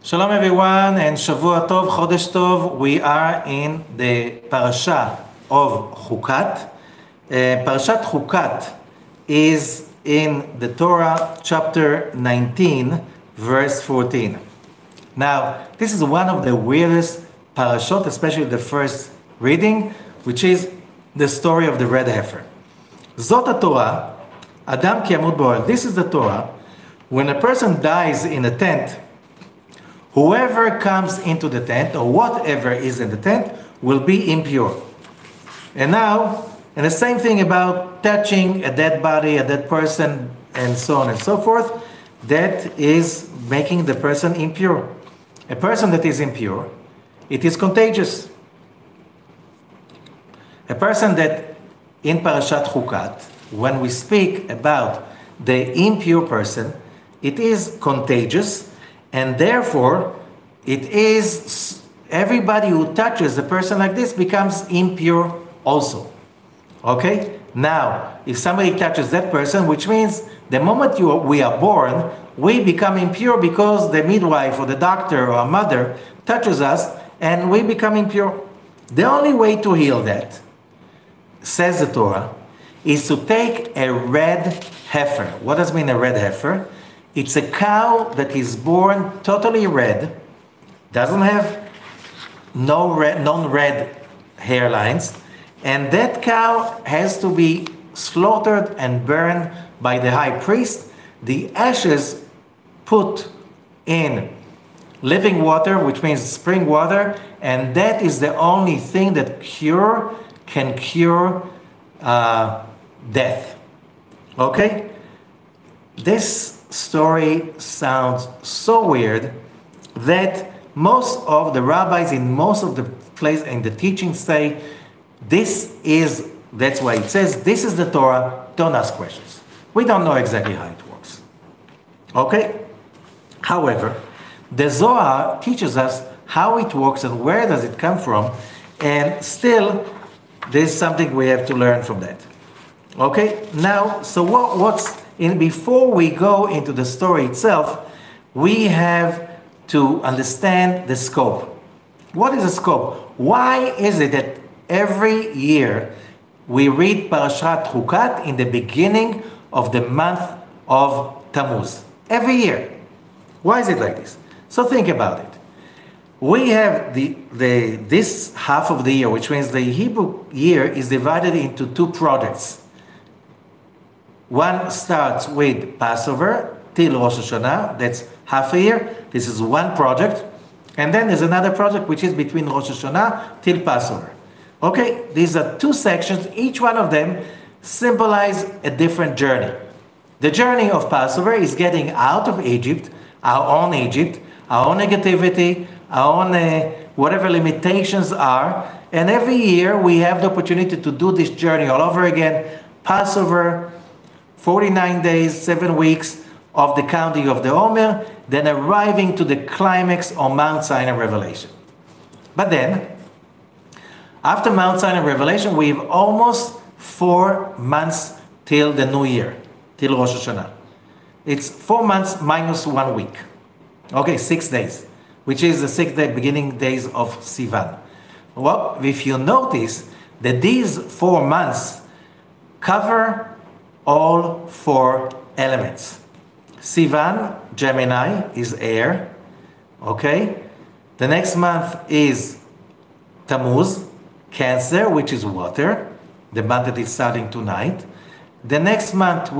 Shalom everyone and Shavua Tov, Chodesh Tov. We are in the parasha of Hukat. Parashat Hukat is in the Torah chapter 19 verse 14. Now this is one of the weirdest parashot, especially the first reading, which is the story of the red heifer. Zot Torah, Adam ki yamut bo'ohel. This is the Torah. When a person dies in a tent, whoever comes into the tent, or whatever is in the tent, will be impure. And the same thing about touching a dead body, a dead person, and so on and so forth, that is making the person impure. A person that is impure, it is contagious. A person that, in Parashat Hukat, when we speak about the impure person, it is contagious, and therefore, it is everybody who touches a person like this becomes impure also. Okay? Now, if somebody touches that person, which means the moment we are born, we become impure because the midwife or the doctor or a mother touches us and we become impure. The only way to heal that, says the Torah, is to take a red heifer. What does mean a red heifer? It's a cow that is born totally red, doesn't have non-red hairlines, and that cow has to be slaughtered and burned by the high priest. The ashes put in living water, which means spring water, and that is the only thing that can cure death. Okay? This story sounds so weird that most of the rabbis in most of the places in the teaching say that's why it says this is the Torah, don't ask questions. We don't know exactly how it works. Okay? However, the Zohar teaches us how it works and where does it come from, and still there's something we have to learn from that. Okay? Now, so before we go into the story itself, we have to understand the scope. What is the scope? Why is it that every year we read Parashat Hukat in the beginning of the month of Tammuz? Every year. Why is it like this? So think about it. We have this half of the year, which means the Hebrew year is divided into two projects. One starts with Passover till Rosh Hashanah, that's half a year. This is one project. And then there's another project which is between Rosh Hashanah till Passover. Okay, these are two sections. Each one of them symbolize a different journey. The journey of Passover is getting out of Egypt, our own negativity, our own whatever limitations are. And every year we have the opportunity to do this journey all over again. Passover, 49 days, 7 weeks of the counting of the Omer, then arriving to the climax on Mount Sinai Revelation. But then, after Mount Sinai Revelation, we have almost 4 months till the New Year, till Rosh Hashanah. It's 4 months minus 1 week. Okay, 6 days, which is the 6th day, beginning days of Sivan. Well, if you notice that these 4 months cover all 4 elements. Sivan, Gemini, is air. Okay? The next month is Tammuz, Cancer, which is water, the month that is starting tonight. The next month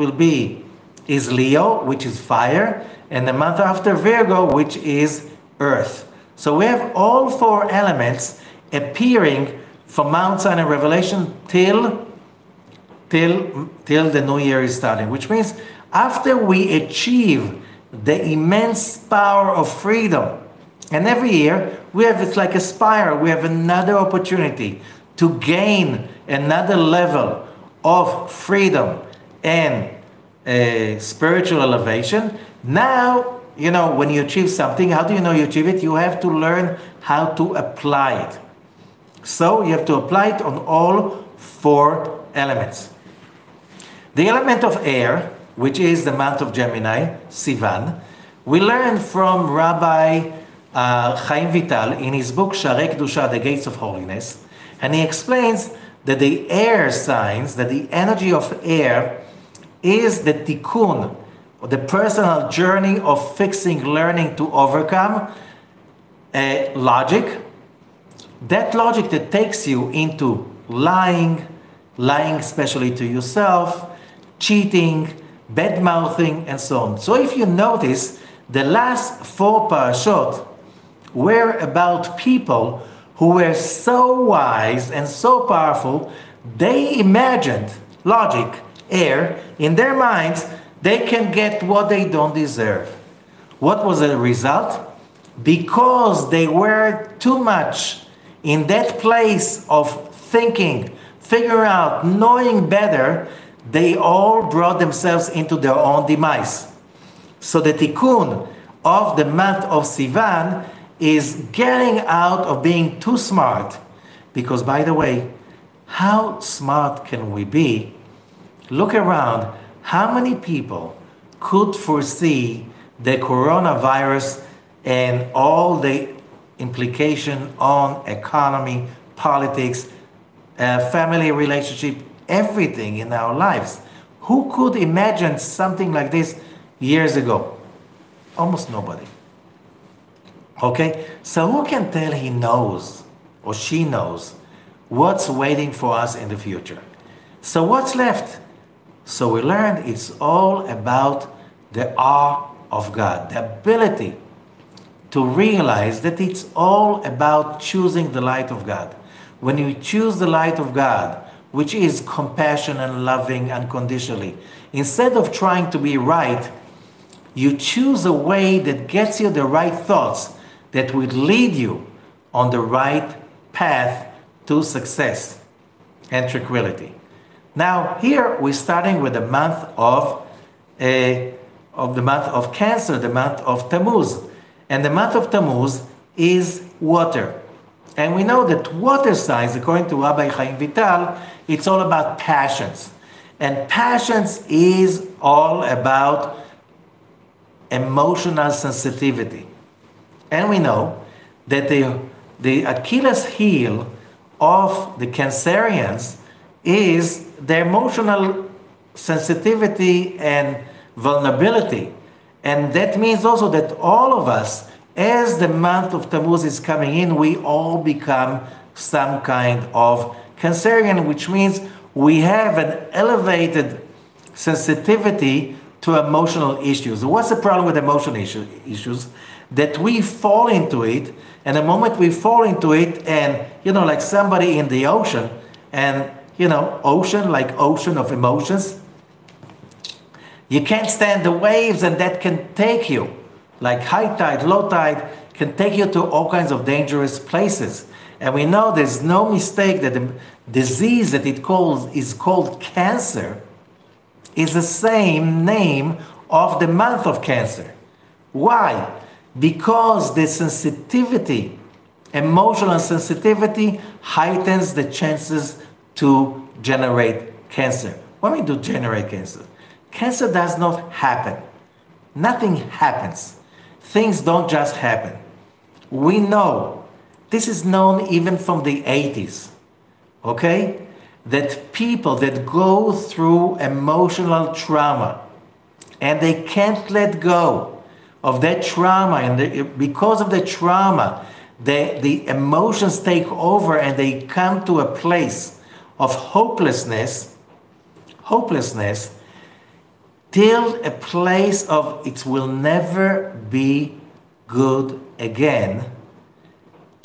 is Leo, which is fire, and the month after Virgo, which is earth. So we have all 4 elements appearing from Mount Sinai Revelation till the New Year is starting, which means after we achieve the immense power of freedom, and every year it's like a spiral, we have another opportunity to gain another level of freedom and spiritual elevation. Now, when you achieve something, how do you know you achieve it? You have to learn how to apply it. So you have to apply it on all 4 elements. The element of air, which is the month of Gemini, Sivan, we learn from Rabbi Chaim Vital in his book Sharei Kedusha, The Gates of Holiness, and he explains that the air signs, that the energy of air is the tikkun, the personal journey of fixing, learning to overcome logic. That logic that takes you into lying especially to yourself, cheating, bad-mouthing, and so on. So if you notice, the last 4 parashot were about people who were so wise and so powerful, they imagined logic, air, in their minds, they can get what they don't deserve. What was the result? Because they were too much in that place of thinking, figuring out, knowing better, they all brought themselves into their own demise. So the tikkun of the month of Sivan is getting out of being too smart, because, by the way, how smart can we be? Look around, how many people could foresee the coronavirus and all the implication on economy, politics, family relationship, everything in our lives? Who could imagine something like this years ago? Almost nobody. Okay, so who can tell he knows or she knows what's waiting for us in the future? So what's left? So we learned it's all about the awe of God, the ability to realize that it's all about choosing the light of God. When you choose the light of God, which is compassion and loving unconditionally, instead of trying to be right, you choose a way that gets you the right thoughts that would lead you on the right path to success and tranquility. Now, here we're starting with the month of Cancer, the month of Tammuz, and the month of Tammuz is water. And we know that water signs, according to Rabbi Chaim Vital, it's all about passions. And passions is all about emotional sensitivity. And we know that the Achilles heel of the Cancerians is their emotional sensitivity and vulnerability. And that means also that all of us, as the month of Tammuz is coming in, we all become some kind of Cancerian, which means we have an elevated sensitivity to emotional issues. What's the problem with emotional issues? That we fall into it, and the moment we fall into it, and, like somebody in the ocean, and, ocean, like ocean of emotions, you can't stand the waves, and that can take you, like high tide, low tide, can take you to all kinds of dangerous places. And we know there's no mistake that the disease that is called cancer is the same name of the month of Cancer. Why? Because the sensitivity, emotional sensitivity, heightens the chances to generate cancer. What do we do generate cancer? Cancer does not happen. Nothing happens. Things don't just happen. We know, this is known even from the 80s, okay? That people that go through emotional trauma and they can't let go of that trauma, and because of the trauma, the emotions take over and they come to a place of hopelessness, till a place of it will never be good again.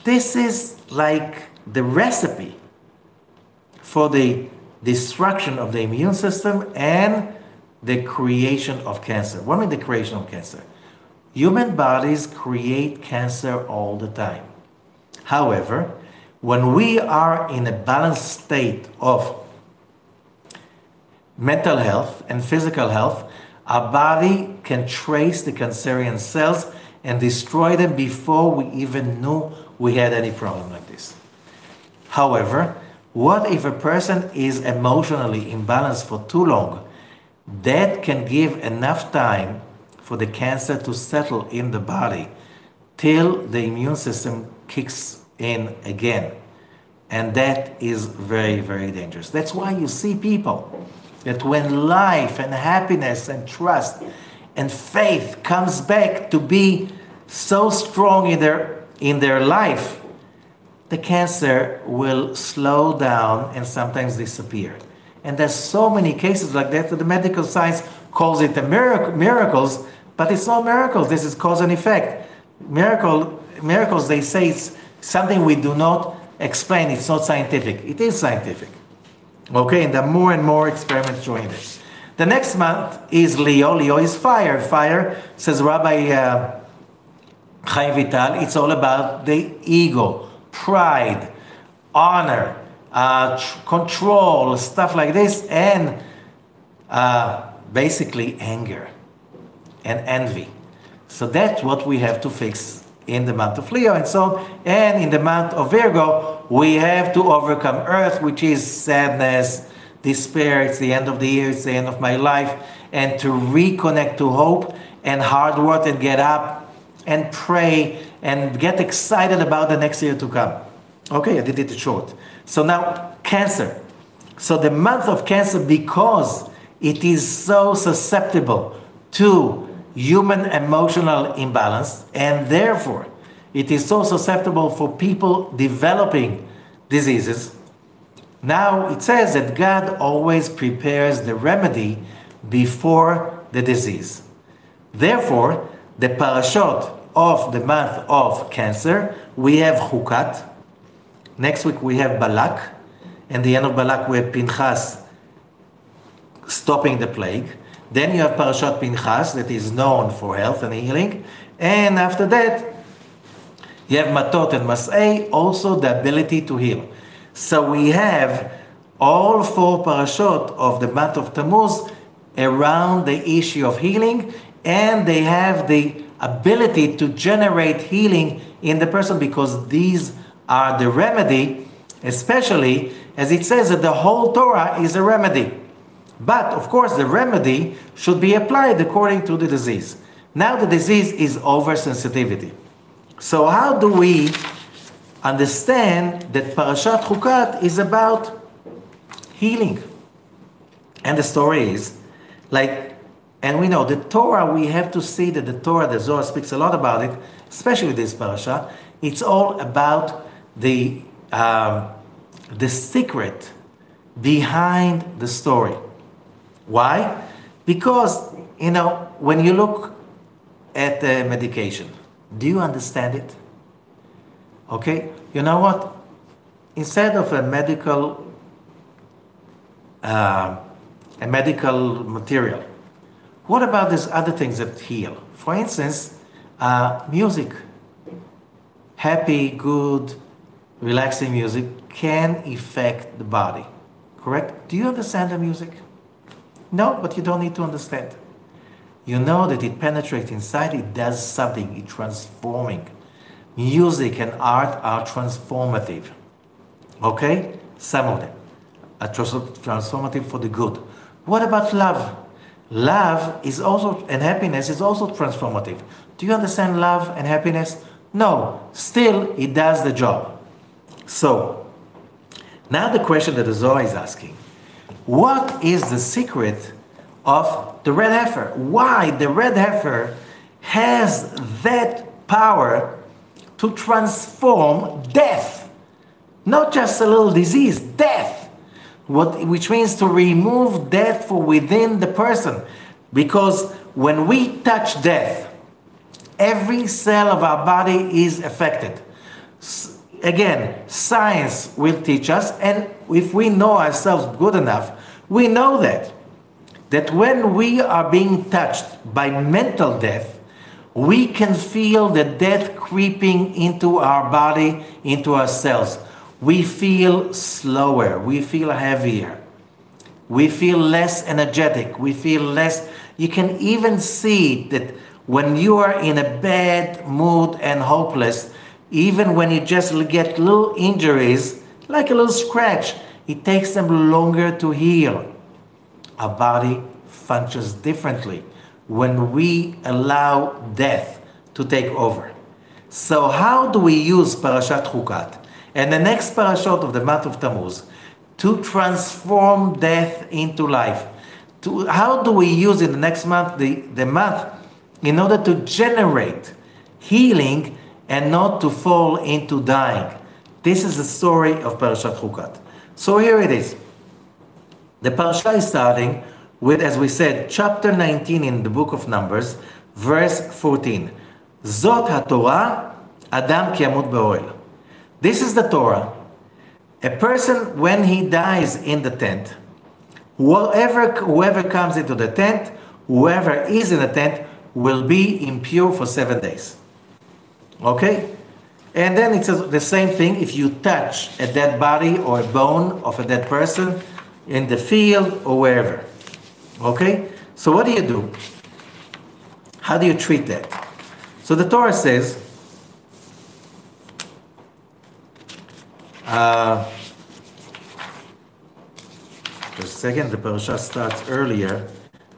This is like the recipe for the destruction of the immune system and the creation of cancer. What do you mean the creation of cancer? Human bodies create cancer all the time. However, when we are in a balanced state of mental health and physical health, our body can trace the Cancerian cells and destroy them before we even knew we had any problem like this. However, what if a person is emotionally imbalanced for too long? That can give enough time for the cancer to settle in the body till the immune system kicks in again. And that is very, very dangerous. That's why you see people that when life and happiness and trust and faith comes back to be so strong in their life, the cancer will slow down and sometimes disappear. And there's so many cases like that the medical science calls it miracles, but it's not miracles. This is cause and effect. Miracles, they say it's something we do not explain. It's not scientific. It is scientific. Okay, and there are more and more experiments showing this. The next month is Leo. Leo is fire. Fire, says Rabbi Chaim Vital, it's all about the ego, pride, honor, control, stuff like this, and basically anger and envy. So that's what we have to fix in the month of Leo. And in the month of Virgo, we have to overcome Earth, which is sadness, despair. It's the end of the year, it's the end of my life, and to reconnect to hope and hard work and get up and pray and get excited about the next year to come. Okay, I did it short. So now, Cancer. So the month of Cancer, because it is so susceptible to human emotional imbalance, and therefore it is so susceptible for people developing diseases. Now it says that God always prepares the remedy before the disease. Therefore, the parashot of the month of Cancer, we have Hukat. Next week we have Balak. And the end of Balak we have Pinchas stopping the plague. Then you have Parashat Pinchas that is known for health and healing. And after that, you have Matot and Mas'ei, also the ability to heal. So we have all 4 parashot of the month of Tammuz around the issue of healing, and they have the ability to generate healing in the person because these are the remedy, especially as it says that the whole Torah is a remedy. But of course the remedy should be applied according to the disease. Now the disease is oversensitivity. So how do we understand that Parashat Hukat is about healing? And the story is and we know the Torah, we have to see that the Torah, the Zohar speaks a lot about it, especially this parasha. It's all about the secret behind the story. Why? Because, when you look at the medication, do you understand it? Okay? You know what? Instead of a medical material, what about these other things that heal? For instance, music. Happy, good, relaxing music can affect the body. Correct? Do you understand the music? No, but you don't need to understand. You know that it penetrates inside, it does something, it's transforming. Music and art are transformative. Okay? Some of them are transformative for the good. What about love? Love is also, and happiness is also transformative. Do you understand love and happiness? No. Still, it does the job. So, now the question that the Zohar is asking, what is the secret of the red heifer? Why the red heifer has that power to transform death? Not just a little disease, death. Which means to remove death from within the person. Because when we touch death, every cell of our body is affected. Again, science will teach us, and if we know ourselves good enough, we know that when we are being touched by mental death, we can feel the death creeping into our body, into our cells. We feel slower, we feel heavier, we feel less energetic, we feel less. You can even see that when you are in a bad mood and hopeless, even when you just get little injuries, like a little scratch, it takes them longer to heal. Our body functions differently when we allow death to take over. So how do we use Parashat Hukat and the next parashot of the month of Tammuz to transform death into life? How do we use in the next month, the month, in order to generate healing and not to fall into dying? This is the story of Parashat Hukat. So here it is. The parasha is starting with, as we said, chapter 19 in the book of Numbers, verse 14. Zot HaTorah, Adam ki yamut be'ohel. This is the Torah. A person, when he dies in the tent, whoever comes into the tent, whoever is in the tent, will be impure for 7 days. Okay? And then it says the same thing if you touch a dead body or a bone of a dead person in the field or wherever. Okay? So what do? How do you treat that? So the Torah says, just a second, the parasha starts earlier.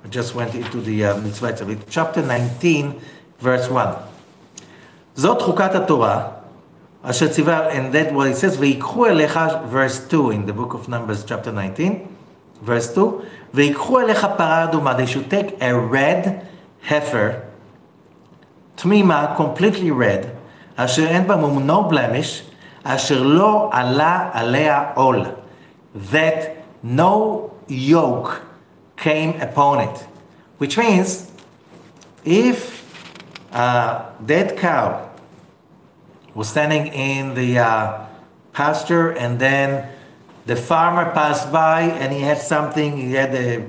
I just went into the mitzvah, chapter 19, verse 1. Zot Hukat HaTorah, Asher Tziva, and that what it says, V'yikhu elecha, verse 2 in the book of Numbers, chapter 19, verse 2. V'yikhu elecha para aduma, they should take a red heifer, tmima, completely red, asher en ba mum, no blemish, asher lo ala alea ol, that no yoke came upon it. Which means, if that cow was standing in the pasture and then the farmer passed by and he had something, he had a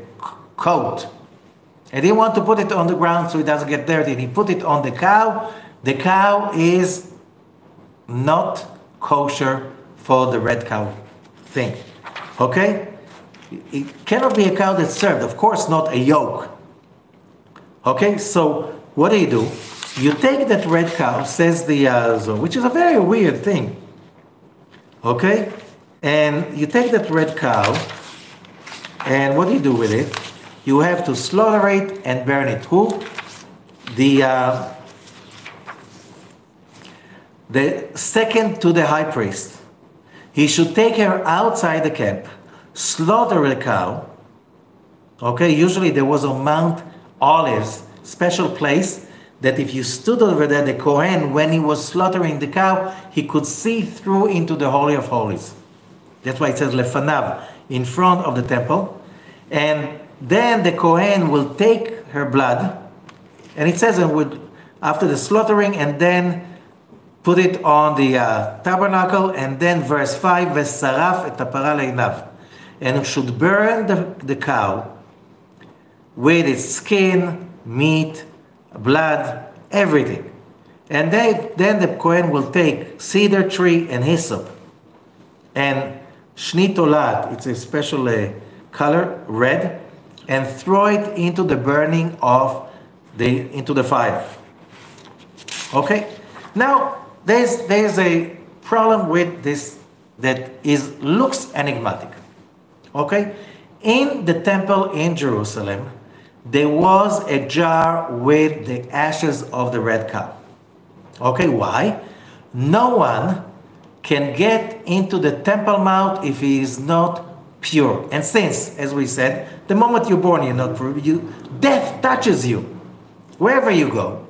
coat. And he wanted to put it on the ground so it doesn't get dirty. And he put it on the cow is not kosher for the red cow thing. Okay? It cannot be a cow that's served. Of course, not a yoke. Okay? So, what do? You take that red cow, says the Zohar, which is a very weird thing. Okay? And you take that red cow, and what do you do with it? You have to slaughter it and burn it. Who? The second to the high priest. He should take her outside the camp, slaughter the cow. Okay? Usually there was on Mount Olives, special place, that if you stood over there, the Kohen, when he was slaughtering the cow, he could see through into the Holy of Holies. That's why it says lefanav, in front of the temple. And then the Kohen will take her blood, and it says after the slaughtering, and then put it on the tabernacle, and then verse 5, Vesaraf et hapara leinav, and should burn the cow with its skin, meat, blood, everything. And then the Kohen will take cedar tree and hyssop and shnitolat, it's a special color, red, and throw it into the burning of into the fire. Okay? Now, there's a problem with this that looks enigmatic. Okay? In the temple in Jerusalem, there was a jar with the ashes of the red cow. Okay, why? No one can get into the Temple Mount if he is not pure. And since, as we said, the moment you're born, you're not pure. Death touches you wherever you go.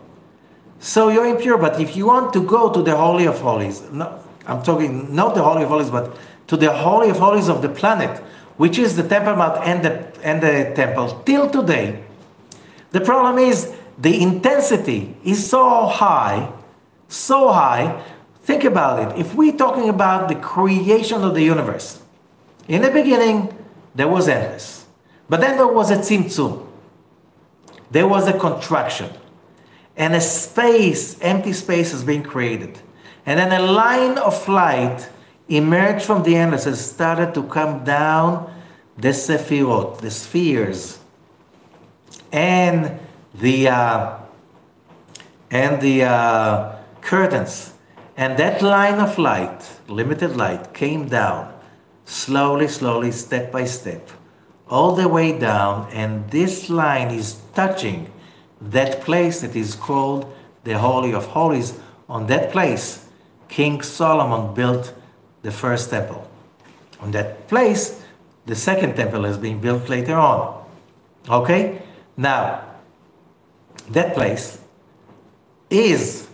So you're impure. But if you want to go to the Holy of Holies, no, I'm talking not the Holy of Holies, but to the Holy of Holies of the planet, which is the Temple Mount and the temple, till today, the problem is the intensity is so high. Think about it. If we're talking about the creation of the universe, in the beginning, there was endless. But then there was a tzimtzum. There was a contraction. And a space, empty space is being created. And then a line of light emerged from the endless and started to come down the sephirot, the spheres, and the curtains. And that line of light, limited light, came down slowly, step by step, all the way down, and this line is touching that place that is called the Holy of Holies On that place, King Solomon built the first temple. On that place, the second temple is being built later on. Okay? Now, that place is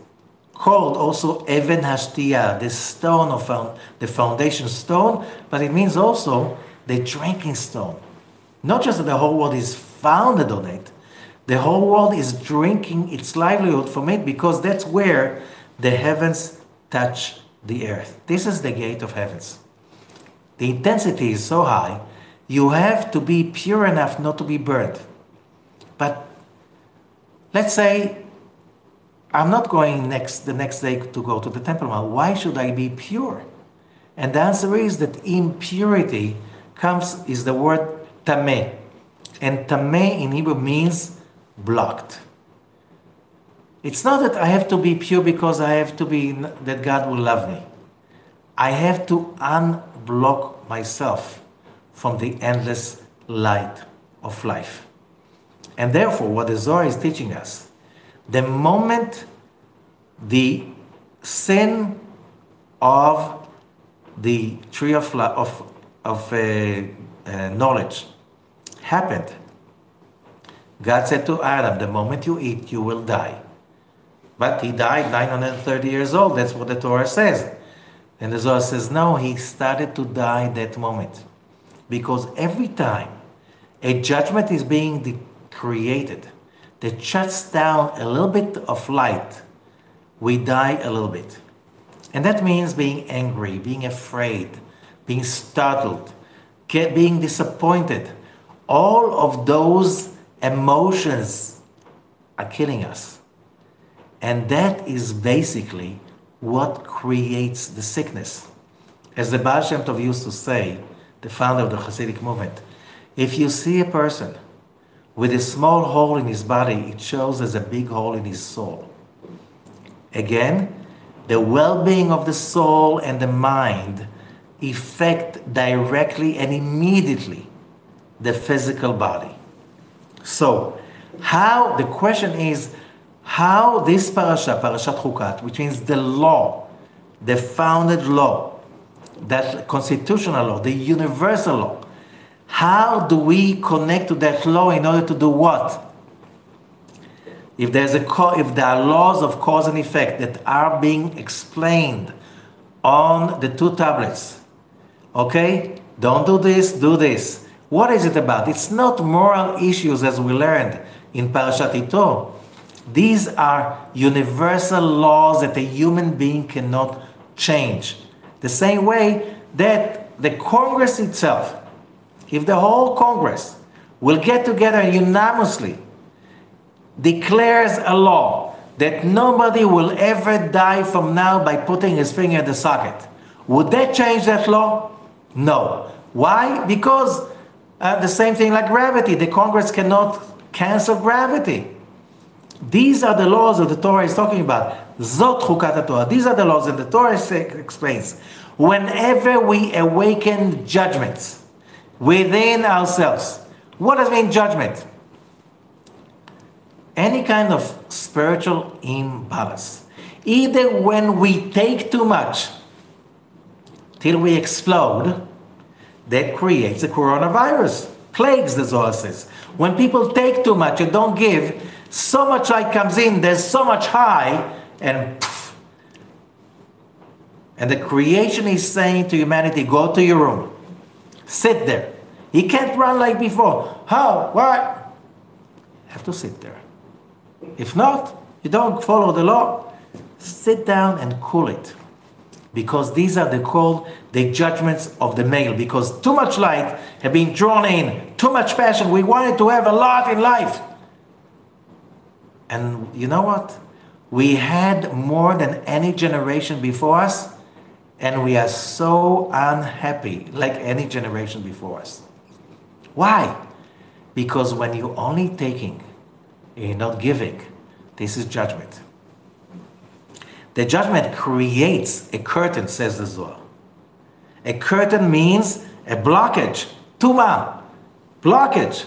called also Even Hashtiyah, the stone of the foundation stone, but it means also the drinking stone. Not just that the whole world is founded on it, the whole world is drinking its livelihood from it, because that's where the heavens touch the earth. This is the gate of heavens. The intensity is so high, you have to be pure enough not to be burned. But let's say I'm not going the next day to go to the Temple Mount. Why should I be pure? And the answer is that impurity is the word tameh. And tameh in Hebrew means blocked. It's not that I have to be pure because that God will love me. I have to unblock myself from the endless light of life. And therefore, what the Zohar is teaching us, the moment the sin of the tree of knowledge happened, God said to Adam, the moment you eat, you will die. But he died 930 years old. That's what the Torah says. And the Zohar says, no, he started to die that moment. Because every time a judgment is being created that shuts down a little bit of light, we die a little bit. And that means being angry, being afraid, being startled, being disappointed. All of those emotions are killing us. And that is basically what creates the sickness. As the Baal Shem Tov used to say, the founder of the Hasidic movement, if you see a person with a small hole in his body, it shows as a big hole in his soul. Again, the well-being of the soul and the mind affect directly and immediately the physical body. So, the question is, how this parashat Hukat, which means the law, the founded law, that constitutional law, the universal law, how do we connect to that law in order to do what? If there are laws of cause and effect that are being explained on the two tablets, okay? Don't do this, do this. What is it about? It's not moral issues as we learned in Parashat Ito. These are universal laws that a human being cannot change. The same way that the Congress itself, if the whole Congress will get together unanimously, declares a law that nobody will ever die from now by putting his finger in the socket, would that change that law? No. Why? Because the same thing like gravity. The Congress cannot cancel gravity. These are the laws that the Torah is talking about. Zot Hukat Torah. These are the laws that the Torah explains. Whenever we awaken judgments within ourselves, what does it mean judgment? Any kind of spiritual imbalance. Either when we take too much till we explode, that creates a coronavirus. Plagues, the Zohar says. When people take too much and don't give, so much light comes in, there's so much high, and poof. And the creation is saying to humanity, go to your room. Sit there. He can't run like before. How? What? You have to sit there. If not, you don't follow the law. Sit down and cool it. Because these are called the judgments of the male. Because too much light have been drawn in. Too much passion. We wanted to have a lot in life. And you know what? We had more than any generation before us. And we are so unhappy like any generation before us. Why? Because when you're only taking, you're not giving, this is judgment. The judgment creates a curtain, says the Zohar. A curtain means a blockage, tuma, blockage.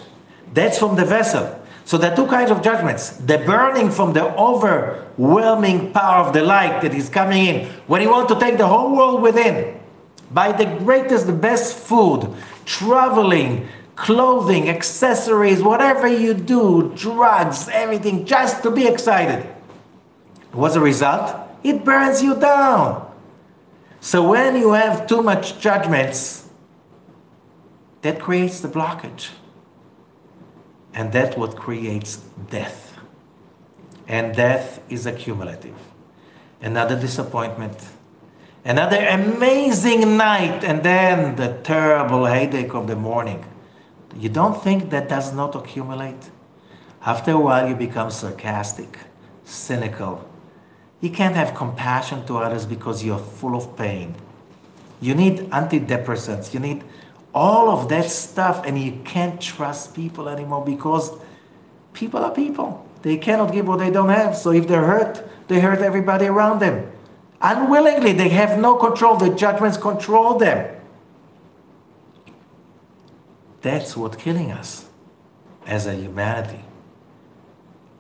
That's from the vessel. So there are two kinds of judgments. The burning from the overwhelming power of the light that is coming in. When you want to take the whole world within, by the greatest, the best food, traveling, clothing, accessories, whatever you do, drugs, everything, just to be excited. What's the result? It burns you down. So when you have too much judgments, that creates the blockage. And that's what creates death. And death is accumulative. Another disappointment. Another amazing night, and then the terrible headache of the morning. You don't think that does not accumulate? After a while you become sarcastic, cynical. You can't have compassion to others because you're full of pain. You need antidepressants. You need all of that stuff, and you can't trust people anymore because people are people. They cannot give what they don't have. So if they're hurt, they hurt everybody around them. Unwillingly, they have no control. The judgments control them. That's what's killing us as a humanity.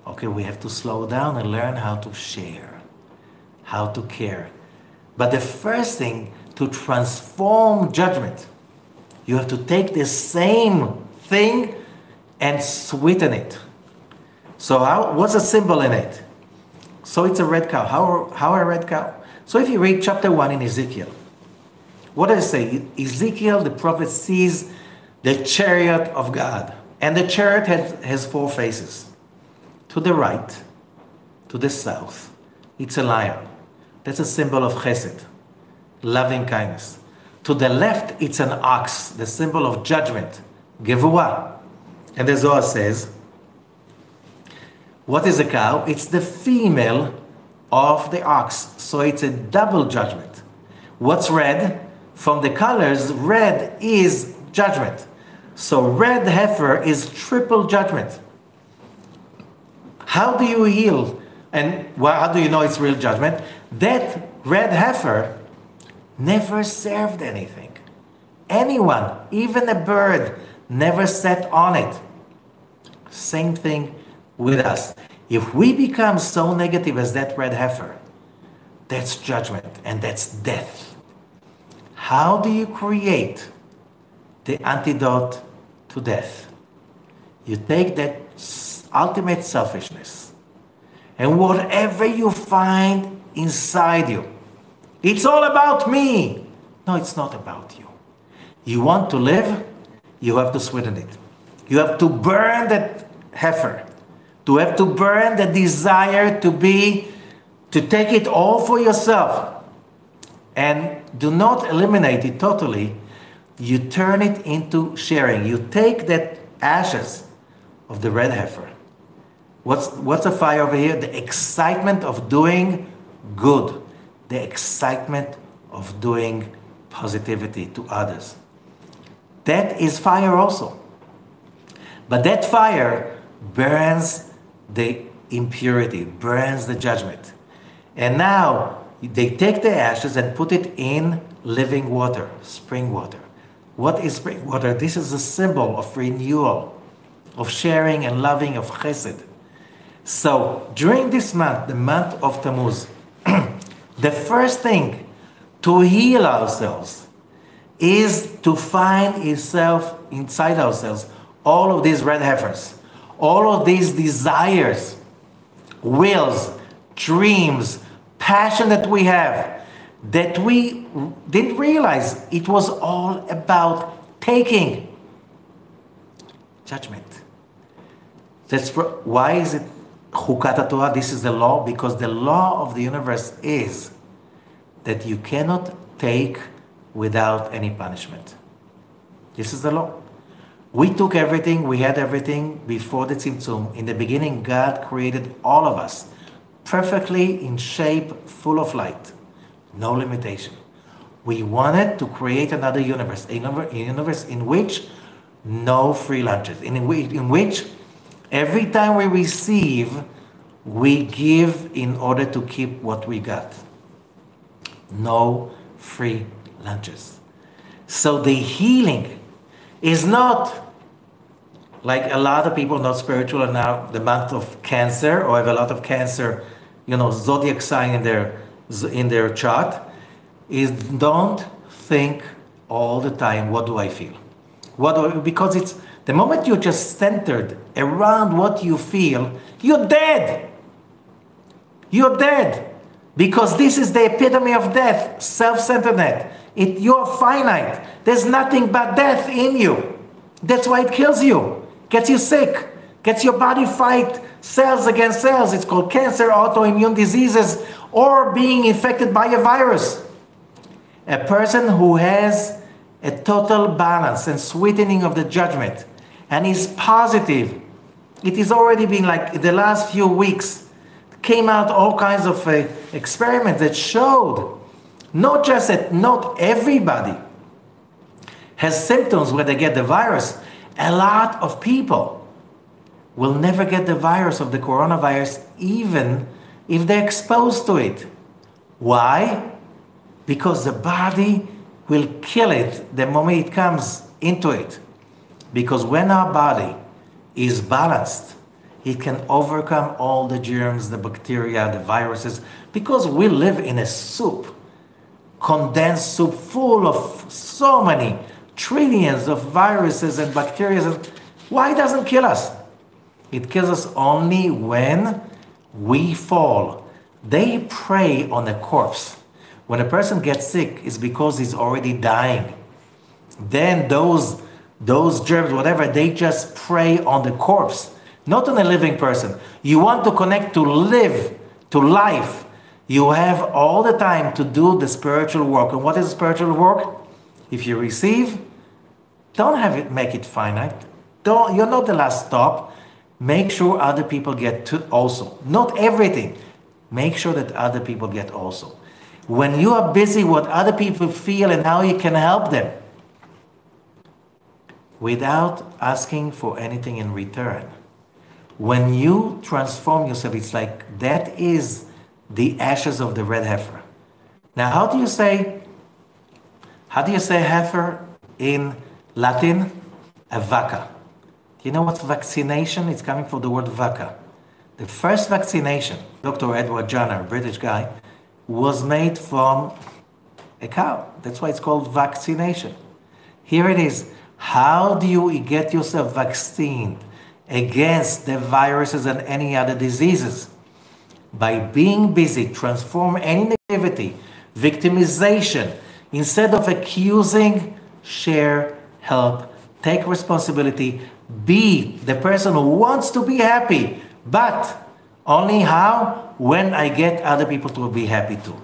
Okay, we have to slow down and learn how to share, how to care. But the first thing, to transform judgment, you have to take the same thing and sweeten it. So what's a symbol in it? So it's a red cow. How a red cow? So if you read chapter 1 in Ezekiel, what does it say? Ezekiel, the prophet, sees the chariot of God. And the chariot has four faces. To the right, to the south, it's a lion. That's a symbol of chesed, loving kindness. To the left, it's an ox, the symbol of judgment, gevurah. And the Zohar says, what is a cow? It's the female of the ox. So it's a double judgment. What's red? From the colors, red is judgment. So red heifer is triple judgment. How do you heal? And how do you know it's real judgment? That red heifer never served anything. Anyone, even a bird, never sat on it. Same thing with us. If we become so negative as that red heifer, that's judgment and that's death. How do you create the antidote to death? You take that ultimate selfishness and whatever you find inside you, it's all about me. No, it's not about you. You want to live, you have to sweeten it. You have to burn that heifer. To have to burn the desire to take it all for yourself. And do not eliminate it totally. You turn it into sharing. You take that ashes of the red heifer. What's the fire over here? The excitement of doing good. The excitement of doing positivity to others. That is fire also. But that fire burns the impurity, burns the judgment. And now they take the ashes and put it in living water, spring water. What is spring water? This is a symbol of renewal, of sharing and loving, of chesed. So during this month, the month of Tammuz, the first thing to heal ourselves is to find inside ourselves all of these red heifers, all of these desires, wills, dreams, passion that we have, that we didn't realize it was all about taking. Judgment. Why is it Hukat Torah? This is the law, because the law of the universe is that you cannot take without any punishment. This is the law. We took everything, we had everything before the Tzimtzum. In the beginning, God created all of us perfectly in shape, full of light. No limitation. We wanted to create another universe, a universe in which no free lunches, in which every time we receive, we give in order to keep what we got. No free lunches. So the healing is not like a lot of people not spiritual are now the month of Cancer, or have a lot of Cancer, zodiac sign in their chart, is don't think all the time, what do I feel? Because it's the moment you're just centered around what you feel, you're dead. You're dead. Because this is the epitome of death, self-centeredness. You're finite. There's nothing but death in you. That's why it kills you, gets you sick, gets your body fight cells against cells. It's called cancer, autoimmune diseases, or being infected by a virus. A person who has a total balance and sweetening of the judgment and is positive, it is already been like the last few weeks, came out all kinds of experiments that showed not just that not everybody has symptoms where they get the virus. A lot of people will never get the virus of the coronavirus even if they're exposed to it. Why? Because the body will kill it the moment it comes into it. Because when our body is balanced, it can overcome all the germs, the bacteria, the viruses, because we live in a soup, condensed soup full of so many trillions of viruses and bacteria. Why doesn't it kill us? It kills us only when we fall. They prey on a corpse. When a person gets sick, it's because he's already dying. Then those germs, whatever, they just prey on the corpse, not on a living person. You want to connect to life. You have all the time to do the spiritual work. And what is spiritual work? If you receive, don't make it finite. You're not the last stop. Make sure other people get to also. Not everything. Make sure that other people get also. When you are busy what other people feel and how you can help them, without asking for anything in return, when you transform yourself, it's like that is the ashes of the red heifer. Now, how do you say heifer in Latin? A vaca. You know what's vaccination? It's coming from the word vaca. The first vaccination, Dr. Edward Jenner, a British guy, was made from a cow. That's why it's called vaccination. Here it is. How do you get yourself vaccinated against the viruses and any other diseases? By being busy, transform any negativity, victimization. Instead of accusing, share, help, take responsibility, be the person who wants to be happy, but only how? When I get other people to be happy too.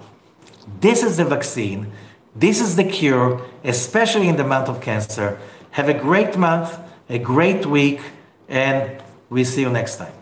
This is the vaccine. This is the cure, especially in the month of Cancer. Have a great month, a great week, and we'll see you next time.